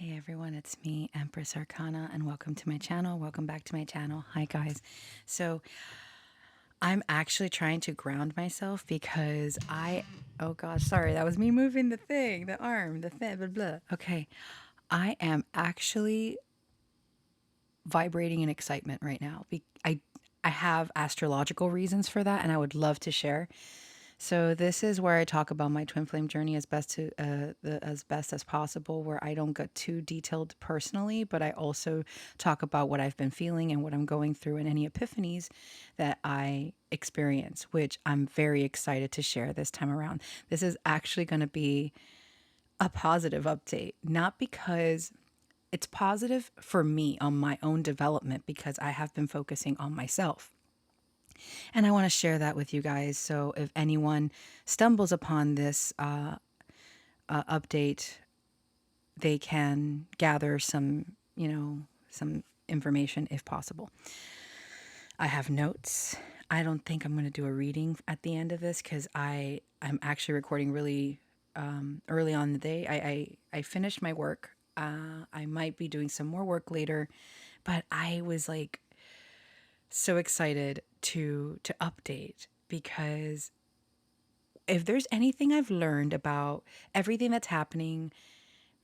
Hey everyone, it's me, Empress Arcana, and welcome to my channel. Welcome back to my channel. Hi guys. So I'm actually trying to ground myself because oh gosh, sorry, that was me moving the thing, the arm, the thing, blah, blah. Okay. I am actually vibrating in excitement right now. I have astrological reasons for that, and I would love to share. So this is where I talk about my twin flame journey as best as possible, where I don't get too detailed personally, but I also talk about what I've been feeling and what I'm going through and any epiphanies that I experience, which I'm very excited to share this time around. This is actually going to be a positive update, not because it's positive for me on my own development because I have been focusing on myself. And I want to share that with you guys. So if anyone stumbles upon this update, they can gather some information if possible. I have notes. I don't think I'm going to do a reading at the end of this because I'm actually recording really early on in the day. I finished my work. I might be doing some more work later, but I was like so excited to update because if there's anything I've learned about everything that's happening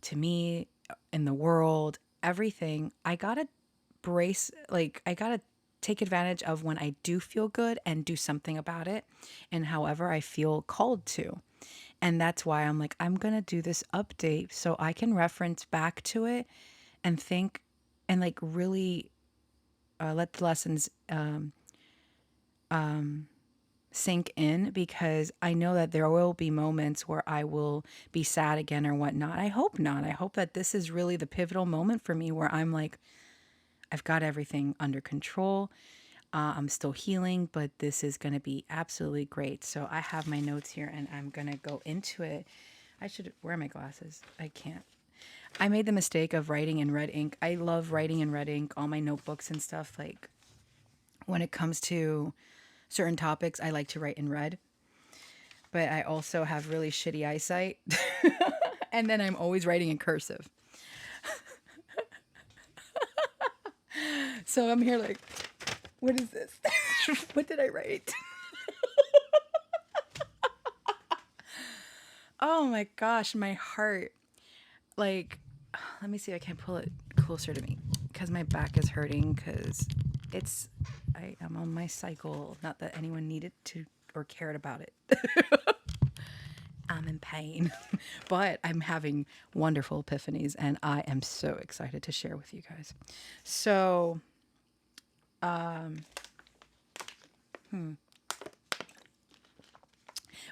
to me in the world, everything, I gotta I gotta take advantage of when I do feel good and do something about it, and however I feel called to. And that's why I'm like, I'm gonna do this update so I can reference back to it and think and like really let the lessons sink in because I know that there will be moments where I will be sad again or whatnot. I hope not. I hope that this is really the pivotal moment for me where I'm like, I've got everything under control. I'm still healing, but this is going to be absolutely great. So I have my notes here and I'm going to go into it. I should wear my glasses. I can't. I made the mistake of writing in red ink. I love writing in red ink, all my notebooks and stuff. Like when it comes to certain topics, I like to write in red. But I also have really shitty eyesight. And then I'm always writing in cursive. So I'm here like, what is this? What did I write? Oh my gosh, my heart. Like, let me see if I can pull it closer to me because my back is hurting because I am on my cycle. Not that anyone needed to or cared about it. I'm in pain, but I'm having wonderful epiphanies and I am so excited to share with you guys. So,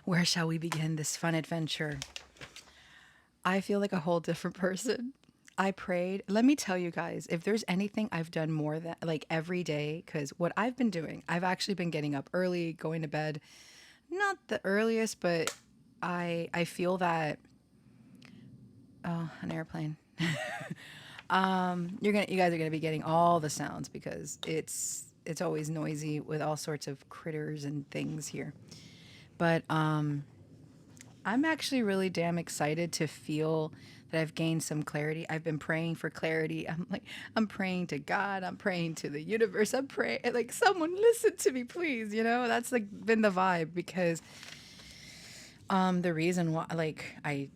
where shall we begin this fun adventure? I feel like a whole different person. I prayed. Let me tell you guys, if there's anything I've done more than like every day, because what I've been doing, I've actually been getting up early, going to bed. Not the earliest, but I feel that oh, an airplane. You guys are gonna be getting all the sounds because it's always noisy with all sorts of critters and things here. But I'm actually really damn excited to feel that I've gained some clarity. I've been praying for clarity. I'm praying to God. I'm praying to the universe. I'm praying like someone listen to me, please. You know, that's like been the vibe because the reason why I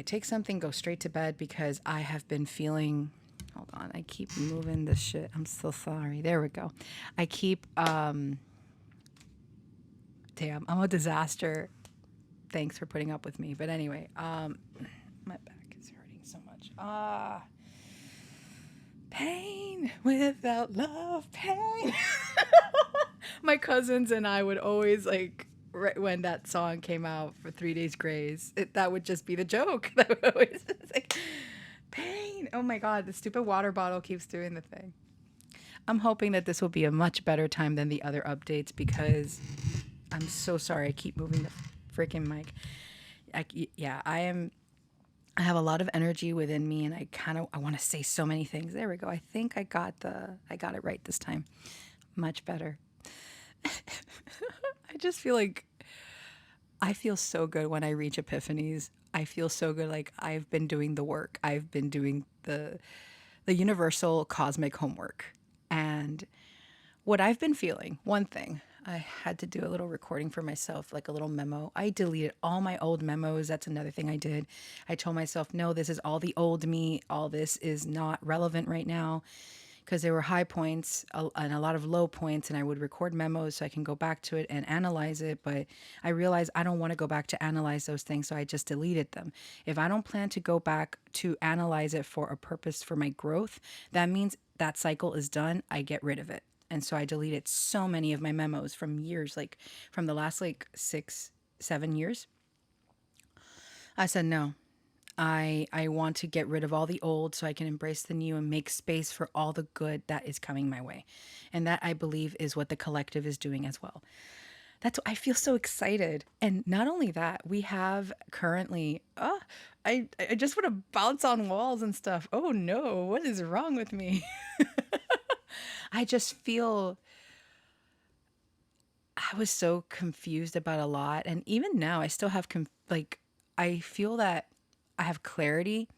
take something, go straight to bed because I have been feeling. Hold on, I keep moving this shit. I'm so sorry. There we go. I keep damn, I'm a disaster. Thanks for putting up with me. But anyway, my back is hurting so much. Pain without love, pain. My cousins and I would always like right when that song came out for 3 Days Grace, that would just be the joke. That would always it's like pain. Oh my god, the stupid water bottle keeps doing the thing. I'm hoping that this will be a much better time than the other updates because I'm so sorry I keep moving the freaking mic. Yeah, I am. I have a lot of energy within me, and I want to say so many things. There we go. I think I got it right this time. Much better. I just feel like I feel so good when I reach epiphanies. I feel so good. Like I've been doing the work. I've been doing the universal cosmic homework. And what I've been feeling, one thing, I had to do a little recording for myself, like a little memo. I deleted all my old memos. That's another thing I did. I told myself, no, this is all the old me. All this is not relevant right now, because there were high points and a lot of low points, and I would record memos so I can go back to it and analyze it. But I realized I don't want to go back to analyze those things, so I just deleted them. If I don't plan to go back to analyze it for a purpose for my growth, that means that cycle is done. I get rid of it. And so I deleted so many of my memos from years, like from the last like 6, 7 years. I said, no, I want to get rid of all the old so I can embrace the new and make space for all the good that is coming my way. And that, I believe, is what the collective is doing as well. That's why I feel so excited. And not only that, we have currently, I just want to bounce on walls and stuff. Oh no, what is wrong with me? I just feel I was so confused about a lot. And even now, I still have, like, I feel that I have clarity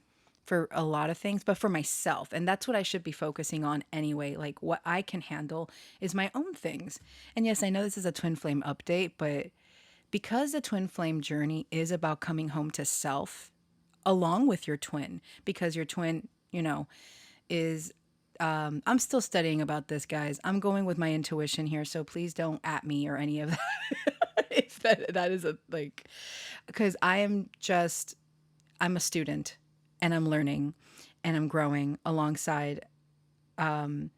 for a lot of things, but for myself. And that's what I should be focusing on anyway. Like, what I can handle is my own things. And yes, I know this is a twin flame update, but because the twin flame journey is about coming home to self along with your twin, because your twin, is I'm still studying about this, guys. I'm going with my intuition here, so please don't at me or any of that. If that is a like, because I'm a student, and I'm learning, and I'm growing alongside my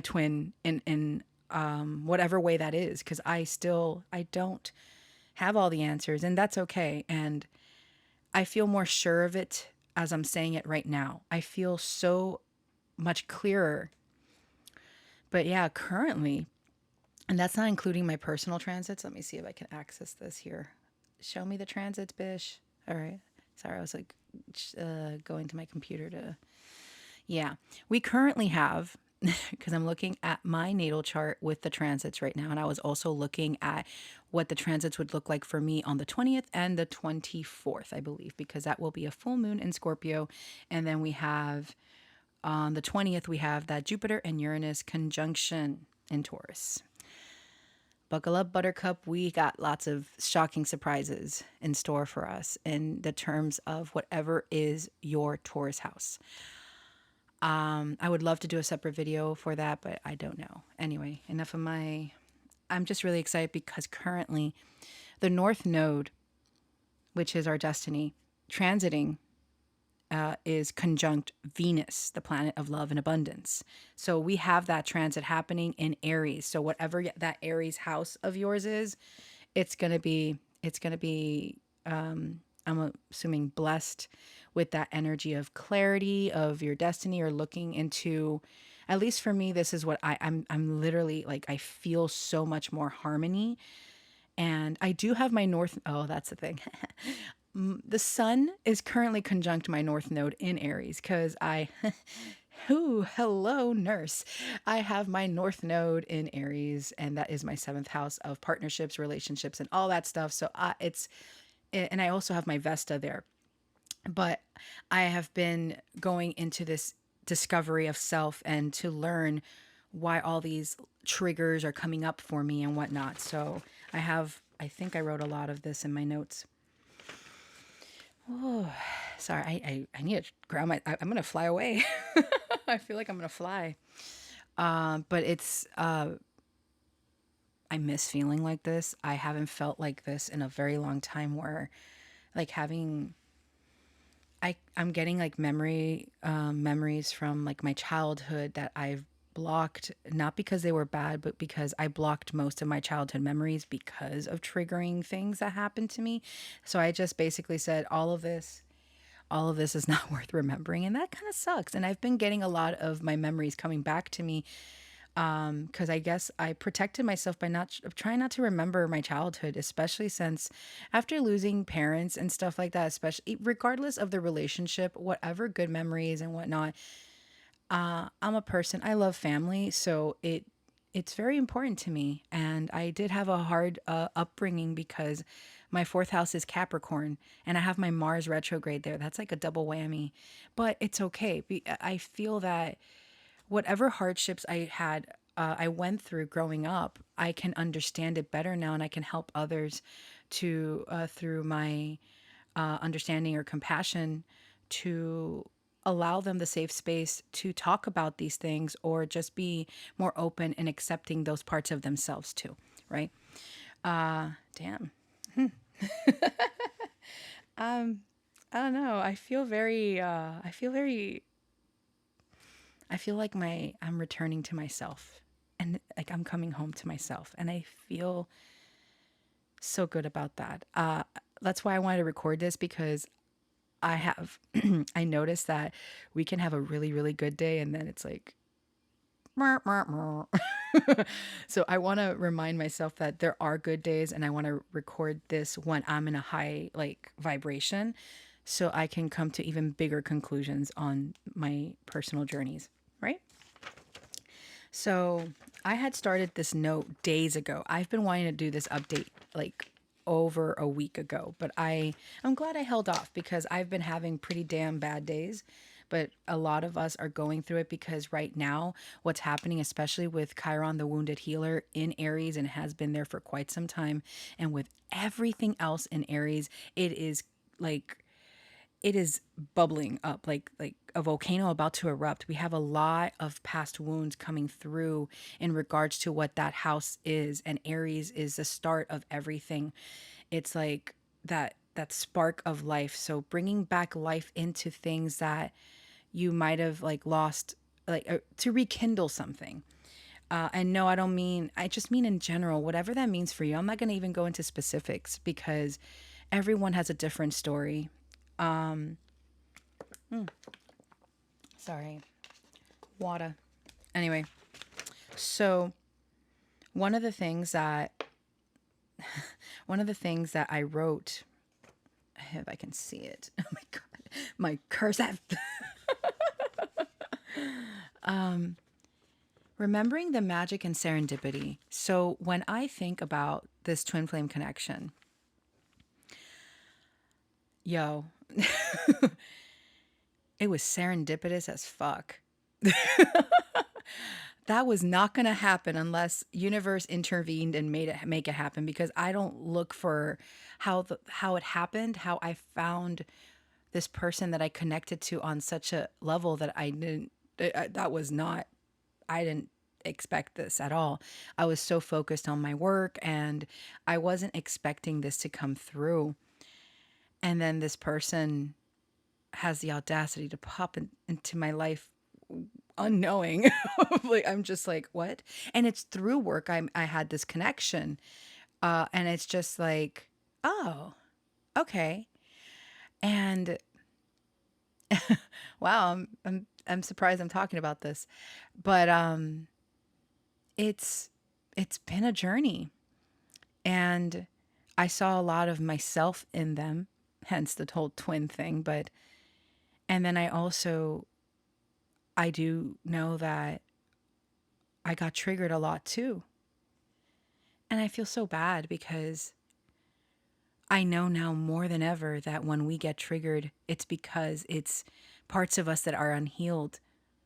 twin in whatever way that is. Because I don't have all the answers, and that's okay. And I feel more sure of it as I'm saying it right now. I feel so much clearer. But yeah, currently, and that's not including my personal transits. Let me see if I can access this here. Show me the transits, Bish. All right. Sorry, I was like going to my computer to. Yeah. We currently have, because I'm looking at my natal chart with the transits right now. And I was also looking at what the transits would look like for me on the 20th and the 24th, I believe, because that will be a full moon in Scorpio. And then we have on the 20th, we have that Jupiter and Uranus conjunction in Taurus. Buckle up, Buttercup. We got lots of shocking surprises in store for us in the terms of whatever is your Taurus house. I would love to do a separate video for that, but I don't know. Anyway, enough of my. I'm just really excited because currently the North Node, which is our destiny, transiting is conjunct Venus, the planet of love and abundance. So we have that transit happening in Aries. So whatever that Aries house of yours is, it's gonna be I'm assuming blessed with that energy of clarity of your destiny, or looking into, at least for me, this is what I'm literally like, I feel so much more harmony. And I do have my north, oh, that's the thing. The sun is currently conjunct my north node in Aries, because ooh, hello, nurse. I have my north node in Aries, and that is my seventh house of partnerships, relationships, and all that stuff. So and I also have my Vesta there. But I have been going into this discovery of self and to learn why all these triggers are coming up for me and whatnot. So I think I wrote a lot of this in my notes. Oh, sorry. I need to ground I'm going to fly away. I feel like I'm going to fly. But I miss feeling like this. I haven't felt like this in a very long time, where like I'm getting like memories from like my childhood that I've blocked, not because they were bad, but because I blocked most of my childhood memories because of triggering things that happened to me. So I just basically said all of this is not worth remembering, and that kind of sucks. And I've been getting a lot of my memories coming back to me, because I guess I protected myself by not trying not to remember my childhood, especially since after losing parents and stuff like that, especially regardless of the relationship, whatever good memories and whatnot. I'm a person, I love family, so it's very important to me. And I did have a hard upbringing because My fourth house is Capricorn, and I have my Mars retrograde there. That's like a double whammy, but it's okay. I feel that whatever hardships I went through growing up, I can understand it better now, and I can help others to through my understanding or compassion to allow them the safe space to talk about these things or just be more open and accepting those parts of themselves too, right? Damn. I don't know. I feel like I'm returning to myself and like I'm coming home to myself and I feel so good about that. That's why I wanted to record this because I have I noticed that we can have a really really good day and then it's like "Mer, mer, mer." So I want to remind myself that there are good days and I want to record this when I'm in a high like vibration so I can come to even bigger conclusions on my personal journeys, right? So I had started this note days ago. I've been wanting to do this update like over a week ago, but I'm glad I held off because I've been having pretty damn bad days. But a lot of us are going through it because right now, what's happening, especially with Chiron, the wounded healer in Aries, and has been there for quite some time, and with everything else in Aries, it is like it is bubbling up like a volcano about to erupt. We have a lot of past wounds coming through in regards to what that house is, and Aries is the start of everything. It's like that spark of life. So bringing back life into things that you might have like lost, like to rekindle something. And no, I don't mean, I just mean in general, whatever that means for you. I'm not going to even go into specifics because everyone has a different story. Sorry, water. Anyway, so one of the things that one of the things that I wrote, if I can see it. Oh my god, my cursive. Remembering the magic and serendipity. So when I think about this twin flame connection, yo, it was serendipitous as fuck. That was not going to happen unless universe intervened and made it make it happen because I don't look for how it happened, how I found this person that I connected to on such a level that I didn't that was not I didn't expect this at all. I was so focused on my work and I wasn't expecting this to come through. And then this person has the audacity to pop into my life unknowing. Like I'm just like, what? And it's through work I had this connection. And it's just like, oh, okay. And wow, I'm surprised I'm talking about this. But it's it's been a journey and I saw a lot of myself in them, hence the whole twin thing, but and then I do know that I got triggered a lot too. And I feel so bad because I know now more than ever that when we get triggered, it's because it's parts of us that are unhealed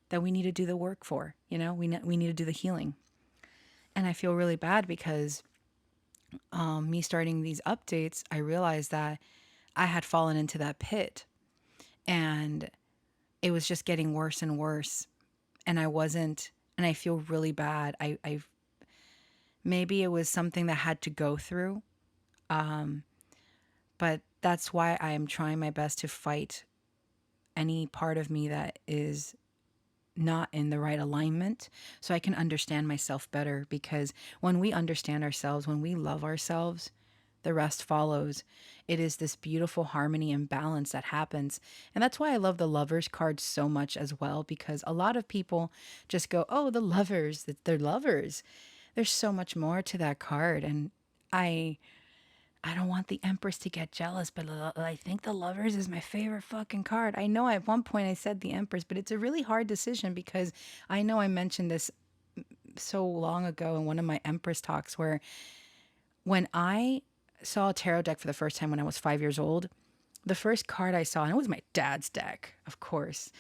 that we need to do the work for. You know, we need to do the healing. And I feel really bad because me starting these updates, I realized that I had fallen into that pit and it was just getting worse and worse. And I wasn't, and I feel really bad. Maybe it was something that had to go through. But that's why I am trying my best to fight any part of me that is not in the right alignment so I can understand myself better. Because when we understand ourselves, when we love ourselves, the rest follows. It is this beautiful harmony and balance that happens. And that's why I love the lovers card so much as well, because a lot of people just go, oh, the lovers, they're lovers. There's so much more to that card. And I I don't want the Empress to get jealous, but I think the Lovers is my favorite fucking card. I know at one point I said the Empress, but it's a really hard decision because I know I mentioned this so long ago in one of my Empress talks where when I saw a tarot deck for the first time when I was 5 years old, the first card I saw, and it was my dad's deck, of course.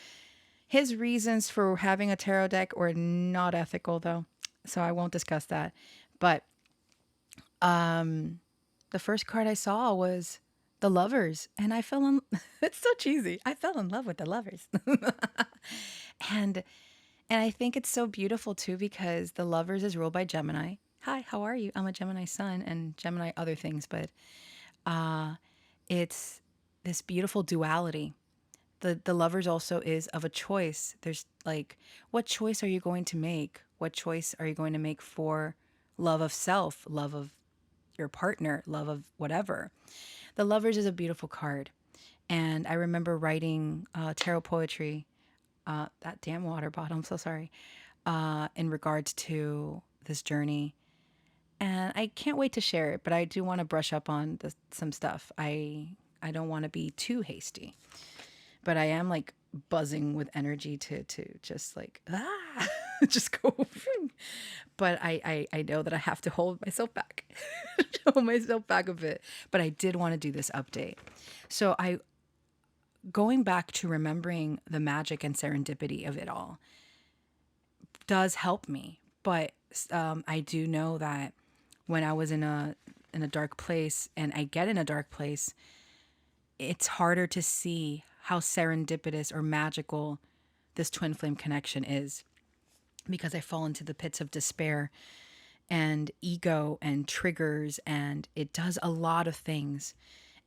His reasons for having a tarot deck were not ethical, though, so I won't discuss that. But the first card I saw was the Lovers, and I fell in. It's so cheesy. I fell in love with the Lovers, and I think it's so beautiful too because the Lovers is ruled by Gemini. Hi, how are you? I'm a Gemini sun and Gemini other things, but it's this beautiful duality. The Lovers also is of a choice. There's like, what choice are you going to make? What choice are you going to make for love of self, love of your partner, love of whatever? The Lovers is a beautiful card. And I remember writing tarot poetry, that damn water bottle, I'm so sorry, in regards to this journey. And I can't wait to share it, but I do want to brush up on some stuff. I don't want to be too hasty, but I am like buzzing with energy to just like just go. But I know that I have to hold myself back, hold myself back a bit. But I did want to do this update. So I going back to remembering the magic and serendipity of it all does help me. But I do know that when I was in a dark place, and I get in a dark place, it's harder to see how serendipitous or magical this twin flame connection is, because I fall into the pits of despair and ego and triggers, and it does a lot of things.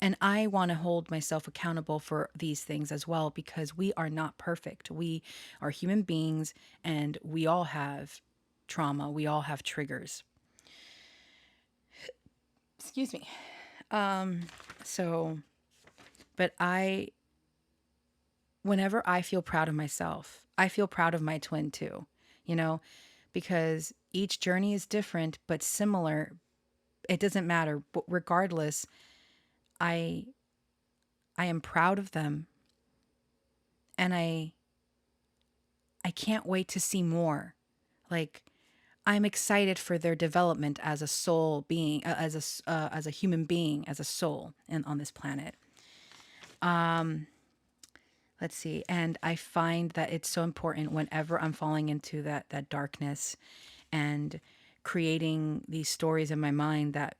And I want to hold myself accountable for these things as well, because we are not perfect. We are human beings and we all have trauma. We all have triggers. Excuse me. So, but whenever I feel proud of myself, I feel proud of my twin too, you know, because each journey is different but similar. It doesn't matter. But regardless, I I am proud of them, and I can't wait to see more. Like, I'm excited for their development as a soul being, as a human being, as a soul and on this planet. Let's see. And I find that it's so important whenever I'm falling into that darkness and creating these stories in my mind that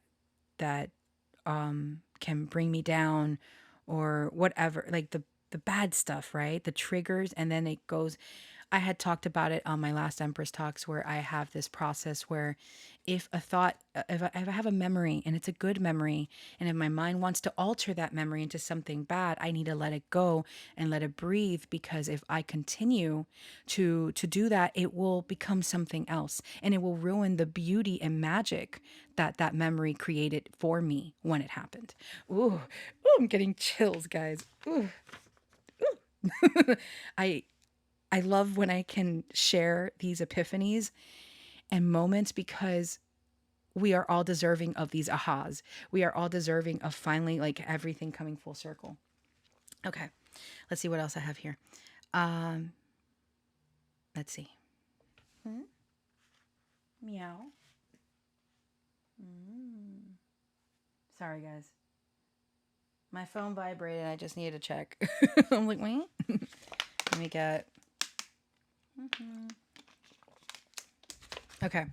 can bring me down or whatever, like the bad stuff, right? The triggers, and then it goes. I had talked about it on my last Empress Talks, where I have this process where if a thought, if I have a memory and it's a good memory, and if my mind wants to alter that memory into something bad, I need to let it go and let it breathe, because if I continue to do that, it will become something else, and it will ruin the beauty and magic that that memory created for me when it happened. Ooh, ooh, I'm getting chills, guys. Ooh, I I love when I can share these epiphanies and moments, because we are all deserving of these ahas. We are all deserving of finally like everything coming full circle. Okay, let's see what else I have here. Um, let's see. Hmm? Meow. Sorry, guys. My phone vibrated. I just needed to check. I'm like, wait. Let me get. Okay,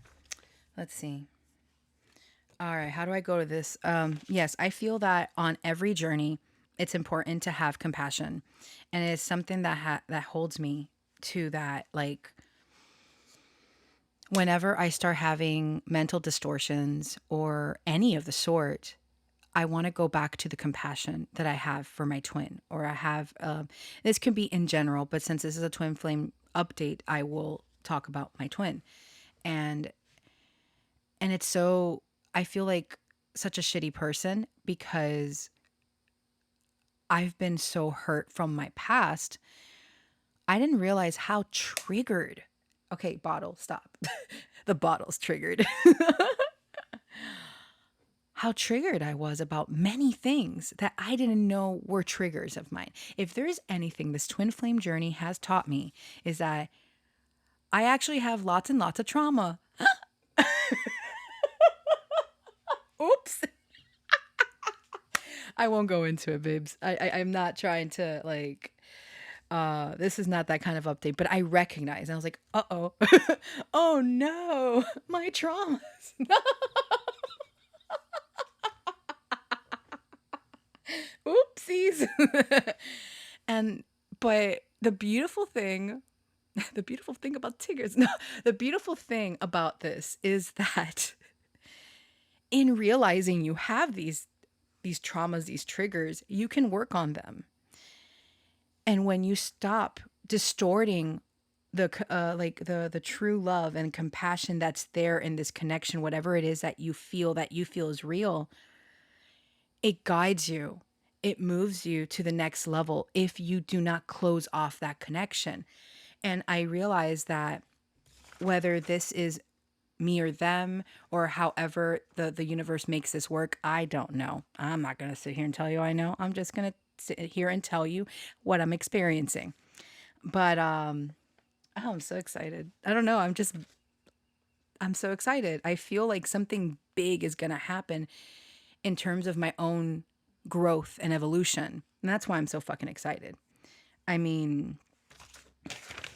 let's see. All right, how do I go to this? Yes, I feel that on every journey, it's important to have compassion, and it's something that holds me to that. Like, whenever I start having mental distortions or any of the sort, I want to go back to the compassion that I have for my twin, or I have. This can be in general, but since this is a twin flame update, I will talk about my twin, and it's so, I feel like such a shitty person because I've been so hurt from my past. I didn't realize how triggered. Okay, bottle, stop. The bottle's triggered. How triggered I was about many things that I didn't know were triggers of mine. If there is anything this twin flame journey has taught me, is that I actually have lots and lots of trauma. Oops. I won't go into it, babes. I'm not trying to like this is not that kind of update, but I recognize. I was like, "Uh-oh." Oh no, my traumas. Oopsies. And but the beautiful thing about Tiggers, no, the beautiful thing about this is that in realizing you have these traumas, these triggers, you can work on them. And when you stop distorting the true love and compassion that's there in this connection, whatever it is that you feel is real, it guides you. It moves you to the next level if you do not close off that connection. And I realize that whether this is me or them or however the universe makes this work, I don't know. I'm not going to sit here and tell you I know. I'm just going to sit here and tell you what I'm experiencing. But oh, I'm so excited. I don't know. I'm so excited. I feel like something big is going to happen in terms of my own growth and evolution. And that's why I'm so fucking excited. I mean,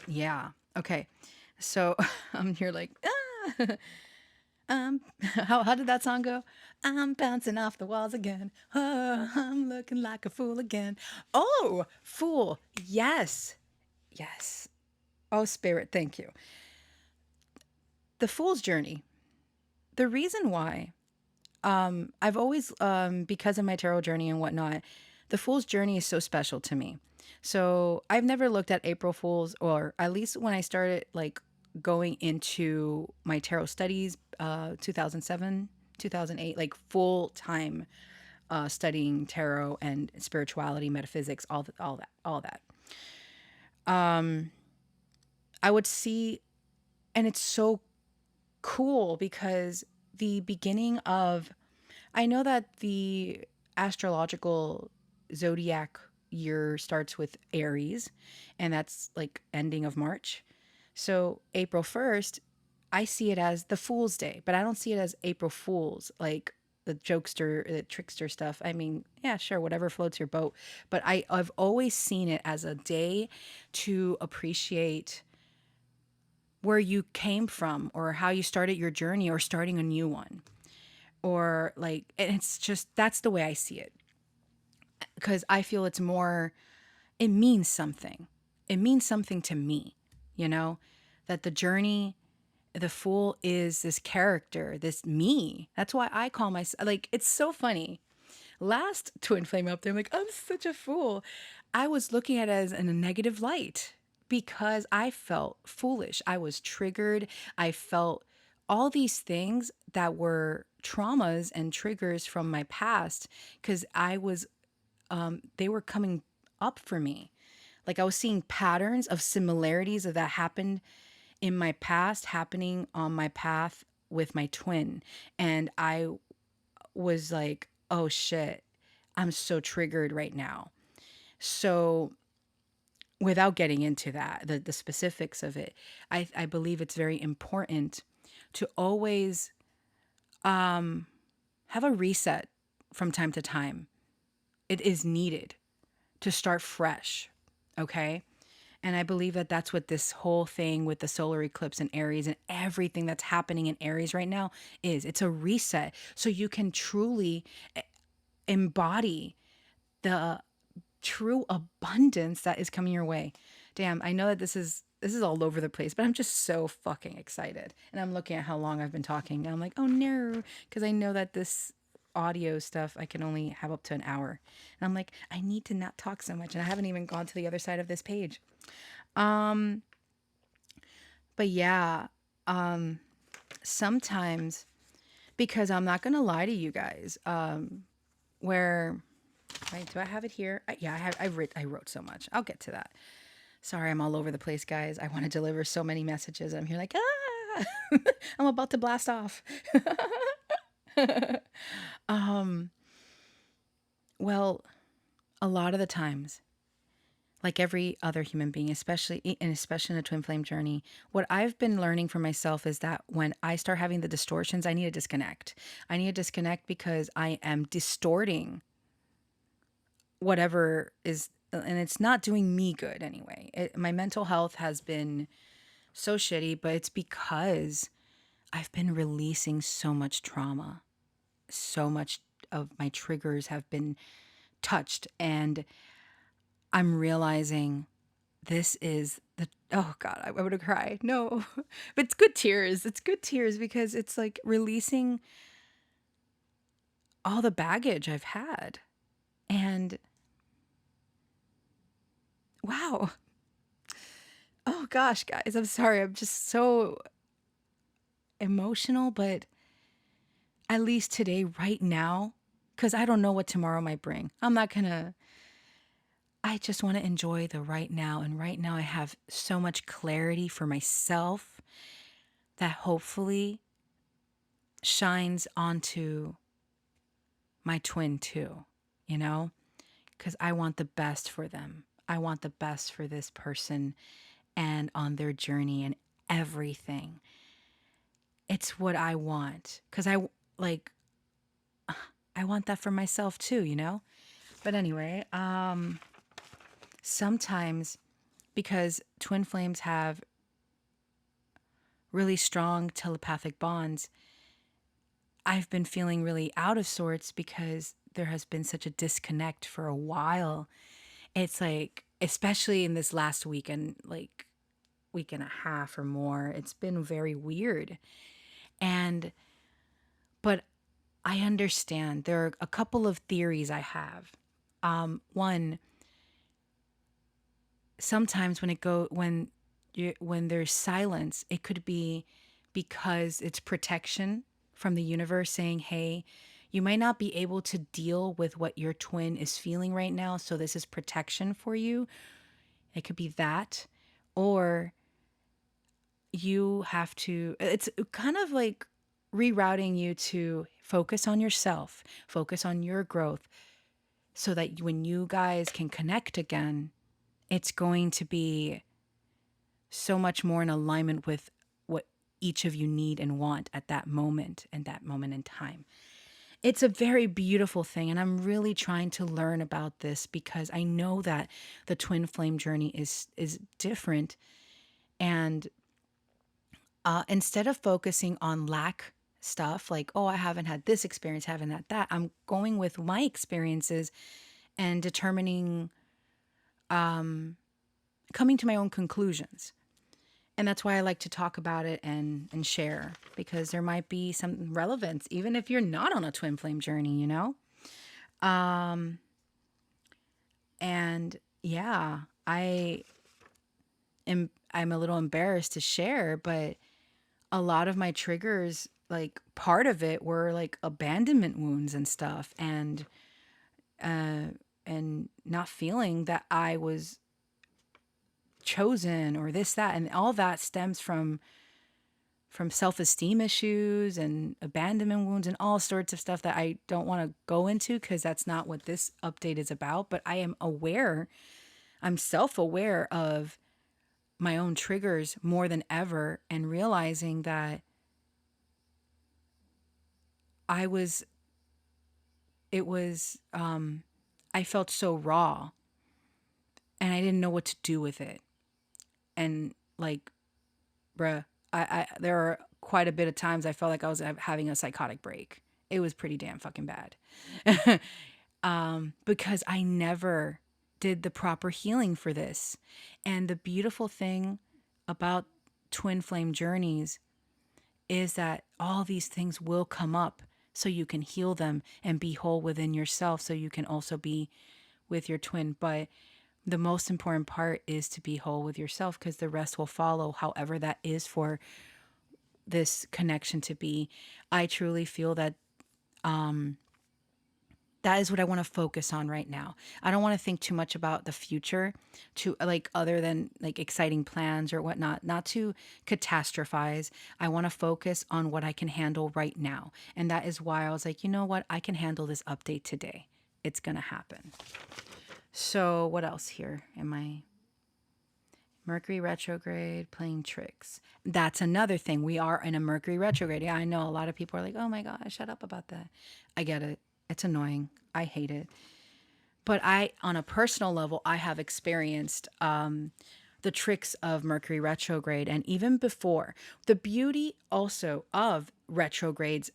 yeah. Okay. So I'm here like, ah. How did that song go? I'm bouncing off the walls again. Oh, I'm looking like a fool again. Oh, fool. Yes. Yes. Oh, spirit, thank you. The fool's journey. The reason why I've always, because of my tarot journey and whatnot, the Fool's Journey is so special to me. So I've never looked at April Fools, or at least when I started like going into my tarot studies, 2007, 2008, like full time studying tarot and spirituality, metaphysics, all that. I would see, and it's so cool because the beginning of I know that the astrological zodiac year starts with Aries, and that's like ending of March. So April 1st, I see it as the Fool's Day, but I don't see it as April Fools, like the jokester, the trickster stuff. I mean, yeah, sure, whatever floats your boat. But I've always seen it as a day to appreciate where you came from or how you started your journey or starting a new one or like and it's just that's the way I see it because I feel it's more it means something. It means something to me, you know, that the journey the fool is this character, this me. That's why I call myself like it's so funny. Last twin flame up there, I'm like, I'm such a fool. I was looking at it as in a negative light because I felt foolish. I was triggered. I felt all these things that were traumas and triggers from my past because they were coming up for me. Like I was seeing patterns of similarities of that happened in my past happening on my path with my twin. And I was like, oh shit, I'm so triggered right now. So, without getting into that, the specifics of it, I believe it's very important to always have a reset from time to time. It is needed to start fresh. Okay. And I believe that that's what this whole thing with the solar eclipse and Aries and everything that's happening in Aries right now is. It's a reset so you can truly embody the true abundance that is coming your way. Damn, I know that this is all over the place, but I'm just so fucking excited. And I'm looking at how long I've been talking. And I'm like, oh no, because I know that this audio stuff I can only have up to an hour. And I'm like, I need to not talk so much. And I haven't even gone to the other side of this page. But yeah, sometimes because I'm not gonna lie to you guys, where wait, do I have it here? Yeah, I wrote so much. I'll get to that. Sorry, I'm all over the place, guys. I want to deliver so many messages. I'm here like, ah, I'm about to blast off. Well, a lot of the times, like every other human being, especially in a twin flame journey, what I've been learning for myself is that when I start having the distortions, I need to disconnect. I need to disconnect because I am distorting whatever is, and it's not doing me good anyway. My mental health has been so shitty, but it's because I've been releasing so much trauma. So much of my triggers have been touched, and I'm realizing this is the, oh God, I would have cried. No, but it's good tears. It's good tears because it's like releasing all the baggage I've had. And wow. Oh gosh, guys, I'm sorry. I'm just so emotional, but at least today, right now, because I don't know what tomorrow might bring. I'm not gonna, I just want to enjoy the right now. And right now, I have so much clarity for myself that hopefully shines onto my twin too, you know? Because I want the best for them. I want the best for this person and on their journey and everything. It's what I want. Because like, I want that for myself too, you know? But anyway, sometimes because twin flames have really strong telepathic bonds, I've been feeling really out of sorts because there has been such a disconnect for a while. It's like, especially in this last week and like week and a half or more, it's been very weird. And, but I understand there are a couple of theories I have. One, sometimes when there's silence, it could be because it's protection from the universe saying, "Hey, you might not be able to deal with what your twin is feeling right now, so this is protection for you." It could be that, or you have to, it's kind of like rerouting you to focus on yourself, focus on your growth, so that when you guys can connect again, it's going to be so much more in alignment with what each of you need and want at that moment and that moment in time. It's a very beautiful thing, and I'm really trying to learn about this because I know that the twin flame journey is different. And instead of focusing on lack stuff like, oh, I haven't had this experience, haven't had that, I'm going with my experiences and determining, coming to my own conclusions. And that's why I like to talk about it and share, because there might be some relevance even if you're not on a twin flame journey, you know? And yeah, I'm a little embarrassed to share, but a lot of my triggers, like part of it were like abandonment wounds and stuff, and not feeling that I was chosen or this, that, and all that stems from self-esteem issues and abandonment wounds and all sorts of stuff that I don't want to go into because that's not what this update is about. But I am aware, I'm self-aware of my own triggers more than ever, and realizing that I was, it was, I felt so raw and I didn't know what to do with it. And like, bruh, there are quite a bit of times I felt like I was having a psychotic break. It was pretty damn fucking bad. Because I never did the proper healing for this. And the beautiful thing about twin flame journeys is that all these things will come up so you can heal them and be whole within yourself so you can also be with your twin. But the most important part is to be whole with yourself, because the rest will follow, however that is for this connection to be. I truly feel that that is what I want to focus on right now. I don't want to think too much about the future, to like other than like exciting plans or whatnot, not to catastrophize. I want to focus on what I can handle right now. And that is why I was like, you know what? I can handle this update today. It's going to happen. So, what else here? Am I Mercury retrograde playing tricks? That's another thing. We are in a Mercury retrograde. Yeah, I know a lot of people are like, oh my God, shut up about that. I get it. It's annoying. I hate it. But on a personal level, I have experienced the tricks of Mercury retrograde. And even before, the beauty also of retrogrades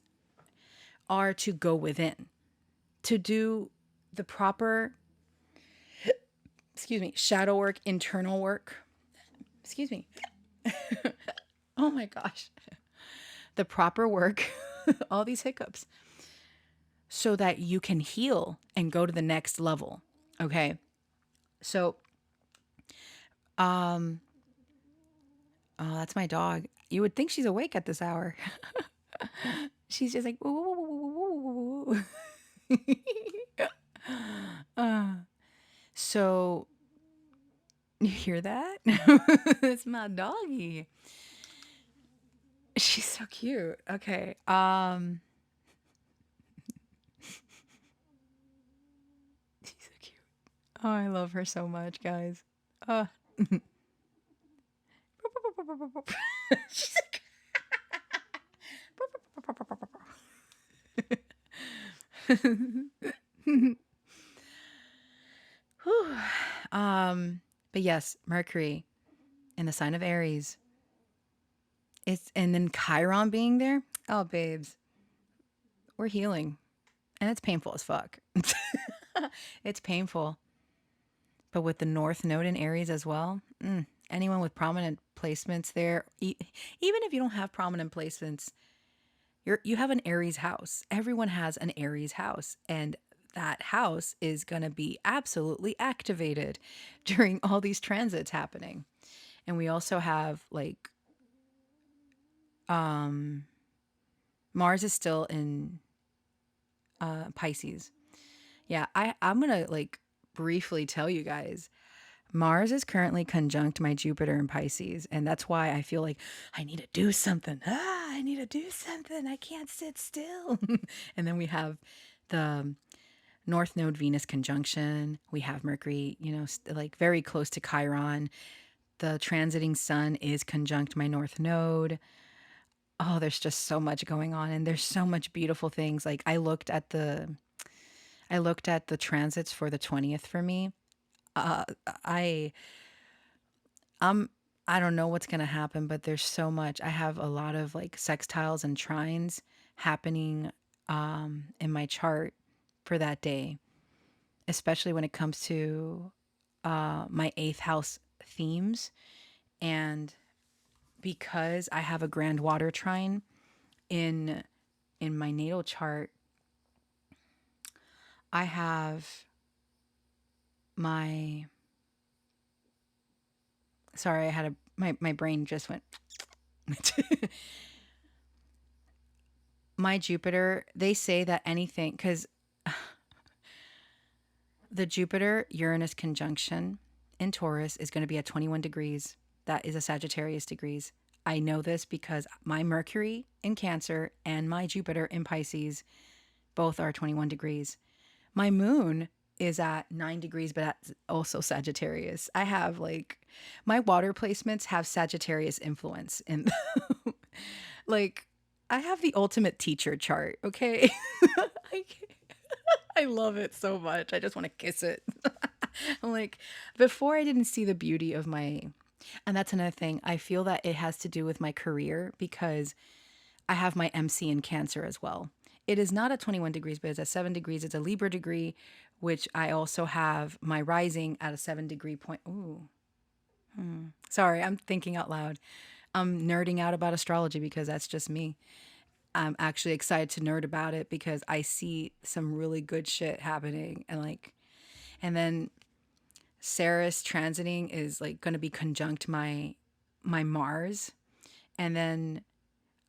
are to go within, to do the proper, excuse me, shadow work, internal work. Excuse me. Oh my gosh. The proper work, all these hiccups, so that you can heal and go to the next level. Okay. So, um, oh, that's my dog. You would think she's awake at this hour. She's just like, "Woo, woo, woo, woo, woo, woo." Uh, so you hear that? It's my doggy. She's so cute. Okay. She's so cute. Oh, I love her so much, guys. Uh, she's like, whew. But yes, Mercury in the sign of Aries. And then Chiron being there. Oh, babes, we're healing, and it's painful as fuck. It's painful, but with the North Node in Aries as well. Anyone with prominent placements there, even if you don't have prominent placements, you have an Aries house. Everyone has an Aries house, and that house is going to be absolutely activated during all these transits happening. And we also have like um Mars is still in Pisces. Yeah, I'm going to like briefly tell you guys. Mars is currently conjunct my Jupiter in Pisces, and that's why I feel like I need to do something. I need to do something. I can't sit still. And then we have the North Node Venus conjunction. We have Mercury, like very close to Chiron. The transiting sun is conjunct my North Node. Oh, there's just so much going on, and there's so much beautiful things. Like I looked at the transits for the 20th for me. Uh, I I'm I don't know what's going to happen, but there's so much. I have a lot of like sextiles and trines happening in my chart for that day, especially when it comes to my eighth house themes. And because I have a grand water trine in my natal chart, I have my sorry, I had my brain just went my Jupiter, they say that anything, because the Jupiter Uranus conjunction in Taurus is going to be at 21 degrees. That is a Sagittarius degrees. I know this because my Mercury in Cancer and my Jupiter in Pisces both are 21 degrees. My moon is at 9 degrees, but that's also Sagittarius. I have like my water placements have Sagittarius influence in like I have the ultimate teacher chart, okay? I, I love it so much. I just want to kiss it. I'm like, before I didn't see the beauty of and that's another thing. I feel that it has to do with my career because I have my MC in Cancer as well. It is not at 21 degrees, but it's at 7 degrees. It's a Libra degree, which I also have my rising at a 7 degree point. Ooh, sorry, I'm thinking out loud. I'm nerding out about astrology because that's just me. I'm actually excited to nerd about it because I see some really good shit happening and then Ceres transiting is like going to be conjunct my Mars, and then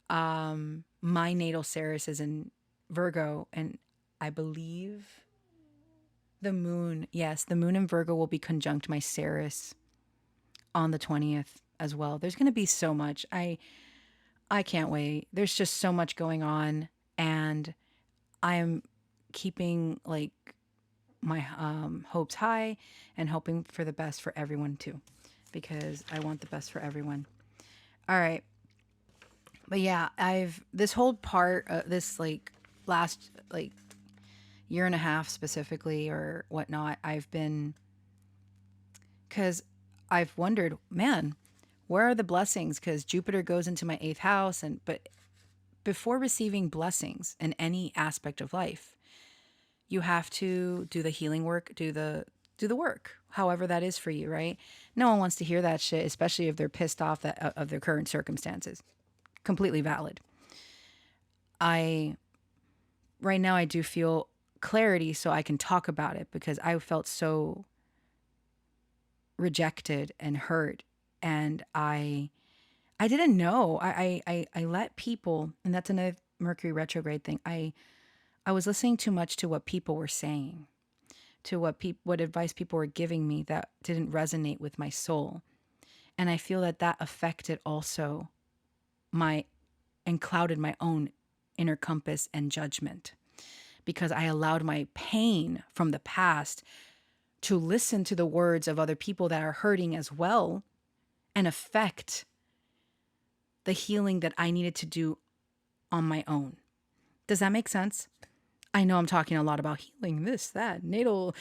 my natal Ceres is in Virgo, and I believe the moon in Virgo will be conjunct my Ceres on the 20th as well. There's going to be so much. I can't wait. There's just so much going on, and I'm keeping like my hopes high and hoping for the best for everyone too, because I want the best for everyone. All right. But yeah, I've this whole part this like last like year and a half specifically or whatnot, I've been, because I've wondered, man, where are the blessings? Because Jupiter goes into my eighth house, and but before receiving blessings in any aspect of life, you have to do the healing work, do the work, however that is for you, right? No one wants to hear that shit, especially if they're pissed off that of their current circumstances. Completely valid. I right now I do feel clarity so I can talk about it because I felt so rejected and hurt, and I didn't know. I let people, and that's another Mercury retrograde thing. I was listening too much to what people were saying, to what advice people were giving me that didn't resonate with my soul. And I feel that that affected also my and clouded my own inner compass and judgment because I allowed my pain from the past to listen to the words of other people that are hurting as well and affect the healing that I needed to do on my own. Does that make sense? I know I'm talking a lot about healing, this, that, natal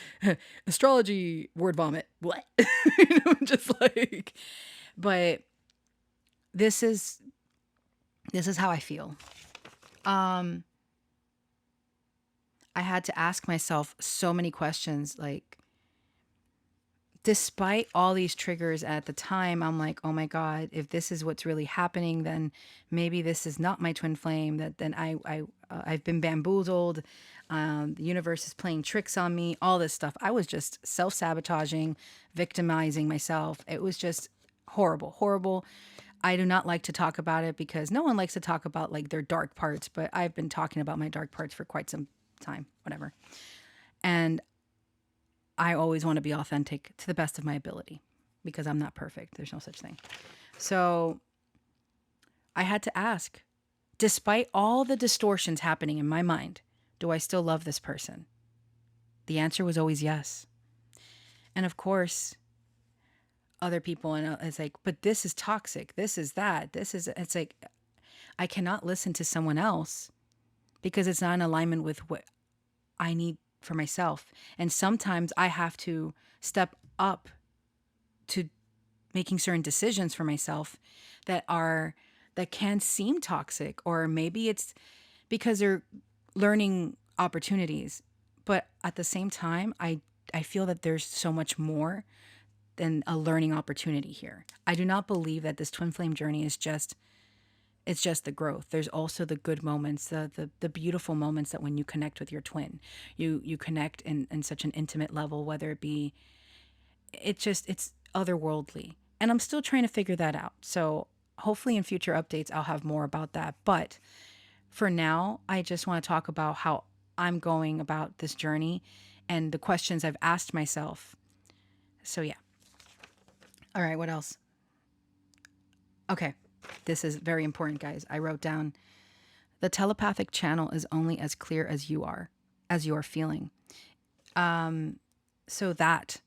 astrology, word vomit. What? Just like, but this is how I feel. I had to ask myself so many questions, like, despite all these triggers at the time, I'm like, oh my God, if this is what's really happening, then maybe this is not my twin flame. That then I've been bamboozled. The universe is playing tricks on me. All this stuff. I was just self-sabotaging, victimizing myself. It was just horrible, horrible. I do not like to talk about it because no one likes to talk about like their dark parts. But I've been talking about my dark parts for quite some time. Whatever. And I always want to be authentic to the best of my ability because I'm not perfect. There's no such thing. So I had to ask, despite all the distortions happening in my mind, do I still love this person? The answer was always yes. And of course, other people, and it's like, but this is toxic. This is that. It's like, I cannot listen to someone else because it's not in alignment with what I need for myself. And sometimes I have to step up to making certain decisions for myself that can seem toxic, or maybe it's because they're learning opportunities. But at the same time, I feel that there's so much more than a learning opportunity here. I do not believe that this twin flame journey is just it's just the growth. There's also the good moments, the beautiful moments that when you connect with your twin, you connect in such an intimate level, whether it be it's otherworldly. And I'm still trying to figure that out. So hopefully in future updates I'll have more about that. But for now, I just want to talk about how I'm going about this journey and the questions I've asked myself. So yeah. All right, what else? Okay. This is very important, guys. I wrote down the telepathic channel is only as clear as you are feeling. So that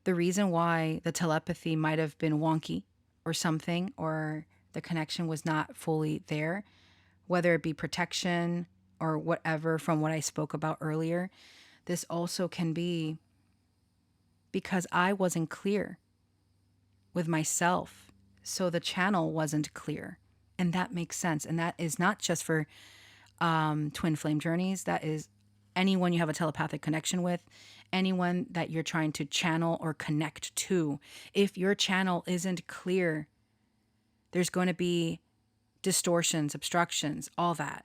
the reason why the telepathy might have been wonky or something, or the connection was not fully there, whether it be protection or whatever from what I spoke about earlier, this also can be because I wasn't clear with myself. So the channel wasn't clear. And that makes sense. And that is not just for twin flame journeys. That is anyone you have a telepathic connection with, anyone that you're trying to channel or connect to. If your channel isn't clear, there's going to be distortions, obstructions, all that.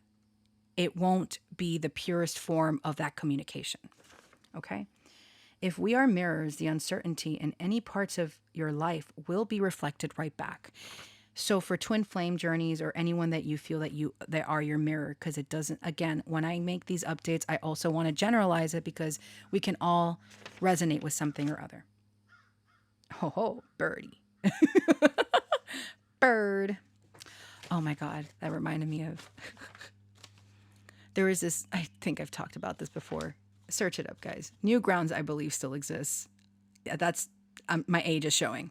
It won't be the purest form of that communication. Okay? If we are mirrors, the uncertainty in any parts of your life will be reflected right back. So for twin flame journeys or anyone that you feel that they are your mirror, because it doesn't, again, when I make these updates, I also want to generalize it because we can all resonate with something or other. Ho ho, birdie. Bird. Oh my God, that reminded me of there was this, I think I've talked about this before. Search it up, guys. Newgrounds, I believe, still exists. Yeah, that's my age is showing.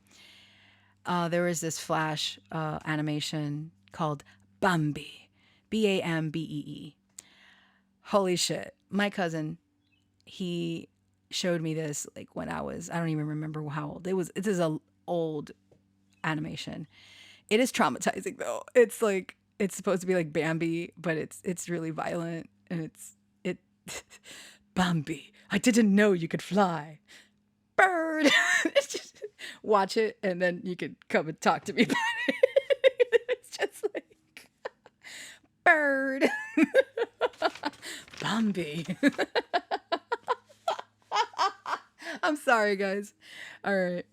There was this Flash animation called Bambi, Bambee. Holy shit. My cousin, he showed me this like when I don't even remember how old. It is a old animation. It is traumatizing though. It's like it's supposed to be like Bambi, but it's really violent and it Bambi, I didn't know you could fly. Bird. It's just watch it and then you could come and talk to me about it. It's just like bird. Bambi. I'm sorry, guys. All right.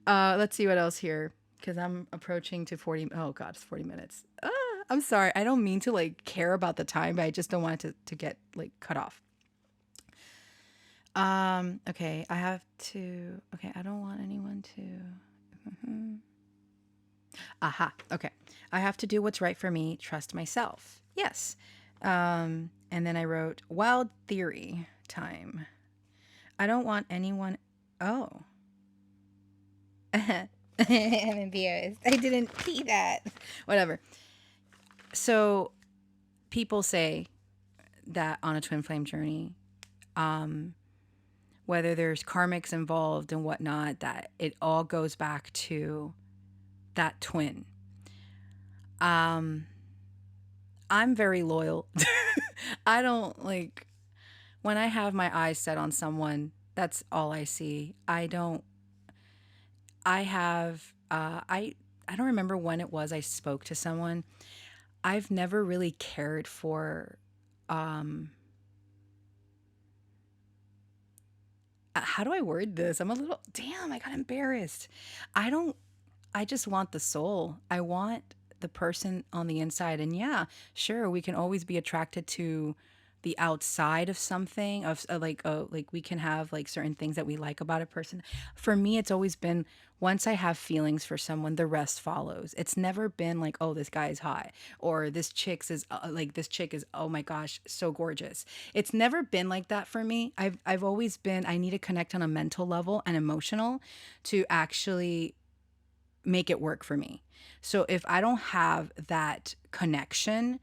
Let's see what else here because I'm approaching to 40. Oh God, it's 40 minutes. I'm sorry. I don't mean to like care about the time, but I just don't want it to get like cut off. Okay, I have to. Okay, I don't want anyone to. Aha. Okay, I have to do what's right for me. Trust myself. Yes. And then I wrote wild theory time. I don't want anyone. Oh. I'm embarrassed. I didn't see that. Whatever. So people say that on a twin flame journey, whether there's karmics involved and whatnot, that it all goes back to that twin. I'm very loyal. I don't like when I have my eyes set on someone, that's all I see. I have I don't remember when it was I spoke to someone. I've never really cared for how do I word this? I'm a little damn, I got embarrassed. I don't I just want the soul. I want the person on the inside. And yeah, sure, we can always be attracted to the outside of something like we can have like certain things that we like about a person. For me, it's always been once I have feelings for someone, the rest follows. It's never been like, oh, this guy is hot or this chick is oh my gosh, so gorgeous. It's never been like that for me. I've always been I need to connect on a mental level and emotional to actually make it work for me. So if I don't have that connection,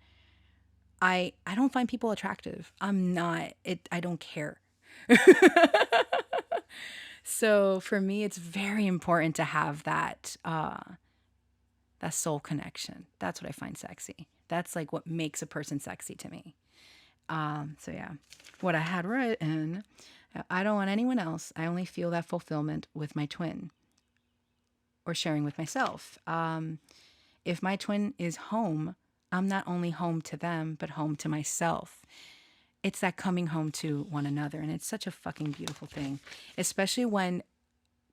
I don't find people attractive. I'm not it I don't care. So for me it's very important to have that soul connection. That's what I find sexy. That's like what makes a person sexy to me. So yeah. What I had written, I don't want anyone else. I only feel that fulfillment with my twin or sharing with myself. If my twin is home, I'm not only home to them, but home to myself. It's that coming home to one another. And it's such a fucking beautiful thing, especially when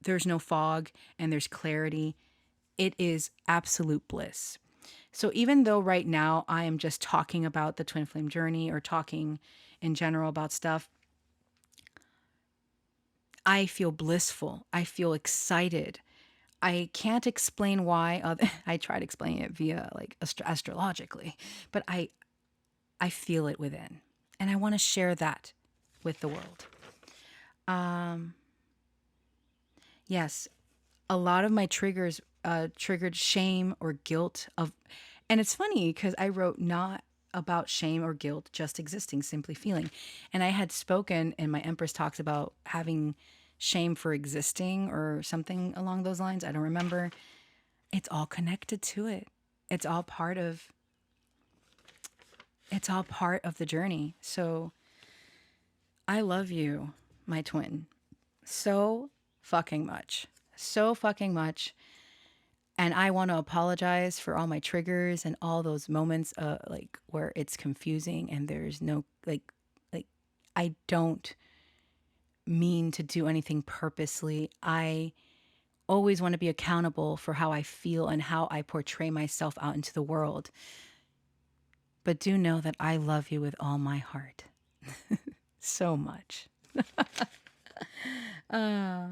there's no fog and there's clarity. It is absolute bliss. So even though right now I am just talking about the twin flame journey or talking in general about stuff, I feel blissful. I feel excited. I can't explain why. I try to explain it via like astrologically, but I feel it within, and I want to share that with the world. Um, yes, a lot of my triggers triggered shame or guilt of, and it's funny because I wrote not about shame or guilt, just existing, simply feeling, and I had spoken in my Empress talks about having shame for existing or something along those lines. I don't remember. It's all connected to it. It's all part of it's all part of the journey. So I love you, my twin, so fucking much. So fucking much. And I want to apologize for all my triggers and all those moments like where it's confusing and there's no like I don't mean to do anything purposely. I always want to be accountable for how I feel and how I portray myself out into the world. But do know that I love you with all my heart. So much. uh,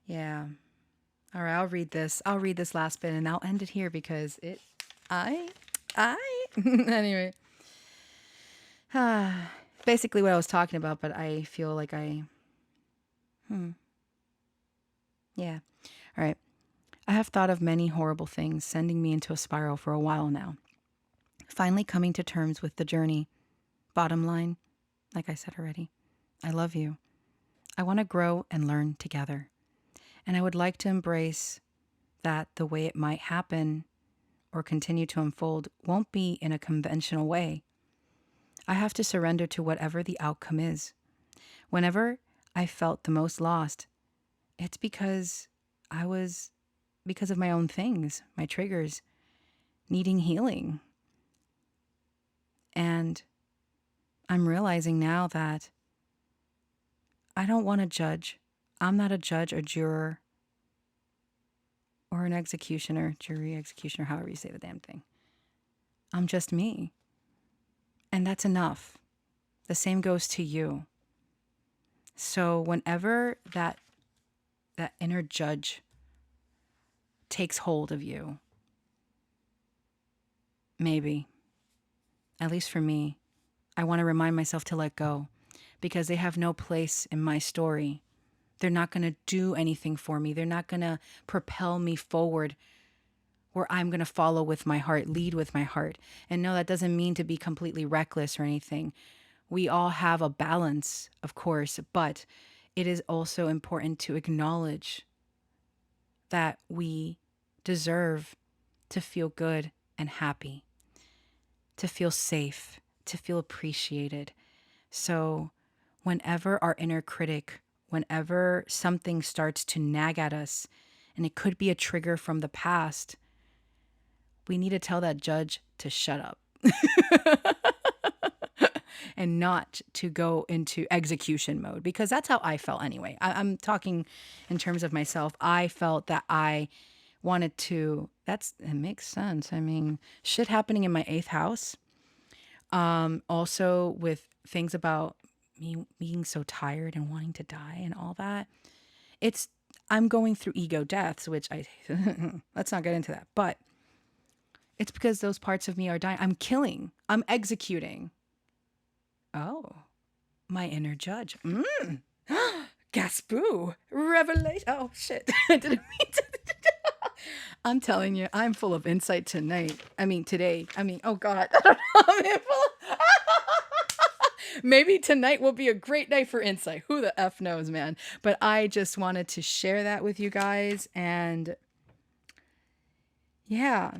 yeah. All right, I'll read this. I'll read this last bit and I'll end it here because I, anyway. Basically what I was talking about, but I feel like yeah. All right. I have thought of many horrible things, sending me into a spiral for a while now. Finally coming to terms with the journey. Bottom line, like I said already, I love you. I want to grow and learn together. And I would like to embrace that the way it might happen or continue to unfold won't be in a conventional way. I have to surrender to whatever the outcome is. Whenever I felt the most lost, it's because of my own things, my triggers, needing healing. And I'm realizing now that I don't want to judge. I'm not a judge or juror or an executioner, jury, executioner, however you say the damn thing. I'm just me. And that's enough. The same goes to you. So whenever that inner judge takes hold of you, maybe, at least for me, I want to remind myself to let go because they have no place in my story. They're not going to do anything for me. They're not going to propel me forward where I'm going to follow with my heart, lead with my heart. And no, that doesn't mean to be completely reckless or anything. We all have a balance, of course, but it is also important to acknowledge that we deserve to feel good and happy, to feel safe, to feel appreciated. So whenever our inner critic, whenever something starts to nag at us, and it could be a trigger from the past, we need to tell that judge to shut up and not to go into execution mode, because that's how I felt anyway. I'm talking in terms of myself. I felt that I wanted to, it makes sense. I mean, shit happening in my eighth house. Also with things about me being so tired and wanting to die and all that. I'm going through ego deaths, which let's not get into that. But it's because those parts of me are dying. I'm killing. I'm executing. Oh, my inner judge. Gaspoo. Revelation. Oh, shit. I didn't mean to. I'm telling you, I'm full of insight tonight. I mean, today. I mean, oh, God. Maybe tonight will be a great night for insight. Who the F knows, man? But I just wanted to share that with you guys. And yeah,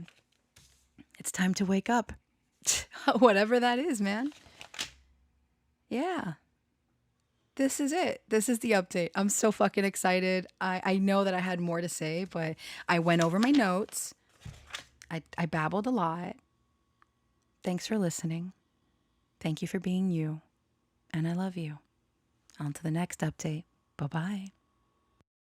it's time to wake up. Whatever that is, man. Yeah. This is it. This is the update. I'm so fucking excited. I know that I had more to say, but I went over my notes. I babbled a lot. Thanks for listening. Thank you for being you. And I love you. On to the next update. Bye-bye.